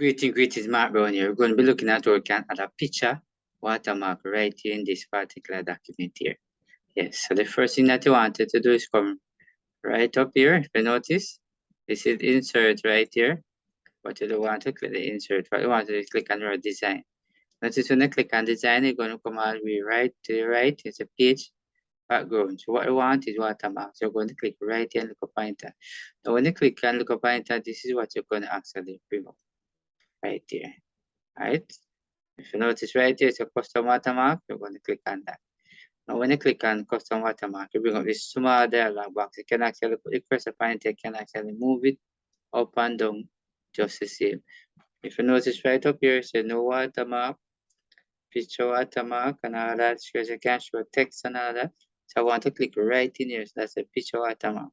Greetings, Mark Brown here. We're going to be looking at how we can add a picture watermark right here in this particular document here. Yes, so the first thing that you wanted to do is come right up here. If you notice, this is insert right here. But you don't want to click the insert. What you want to do is click on your design. Notice when you click on design, you're going to come all the way right to the right. It's a page background. So what you want is watermark. So you're going to click right here and look up pointer. Now when you click and look up pointer, this is what you're going to actually bring up right here. Right? If you notice right here, it's a custom watermark. You're going to click on that. Now, when you click on custom watermark, you bring up this small dialog box. You can actually put the cursor point, you can actually move it up and down just the same. If you notice right up here, it says no watermark, picture watermark, and all that. So you can show text and all that. So I want to click right in here. So that's a picture watermark.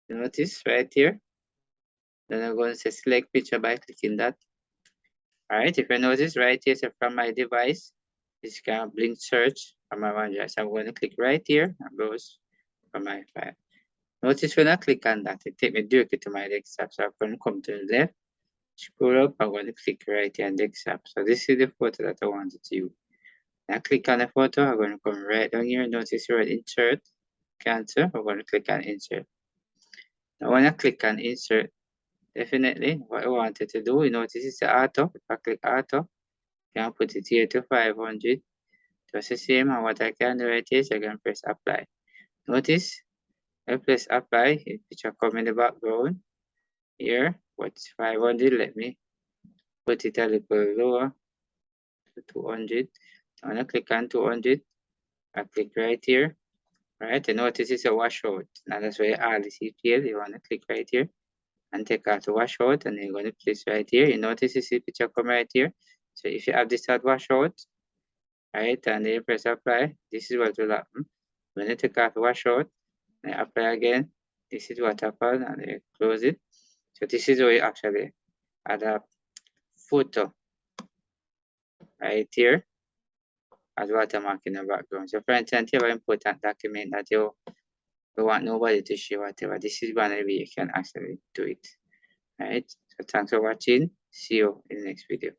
You notice right here. Then I'm going to say select picture by clicking that. Alright, if you notice right here, so from my device, this can blink search from my OneDrive. So I'm going to click right here and browse from my file. Notice when I click on that, it takes me directly to my desktop. So I'm going to come to the left, scroll up, I'm going to click right here on desktop. So this is the photo that I wanted to use. When I click on the photo, I'm going to come right down here. Notice here, insert, cancel. I'm going to click on insert. Now when I click on insert, definitely what I wanted to do, you notice it's the auto. If I click auto, I can put it here to 500. Just the same, and what I can do right here is I can press apply. Notice, I press apply, the picture come in the background. Here, what's 500? Let me put it a little lower to 200. When I click on 200, I click right here. Right, and notice it's a washout. Now that's why all this is here. You want to click right here and take out the washout, and then you're going to place right here. You notice this picture come right here. So if you have this at washout, right, and then you press apply, this is what will happen. When you take out the washout, and apply again, this is what happens, and then close it. So this is how you actually add a photo right here as watermark in the background. So for instance, you have an important document that you don't want nobody to see whatever. This is one way you can actually do it. Right? So thanks for watching. See you in the next video.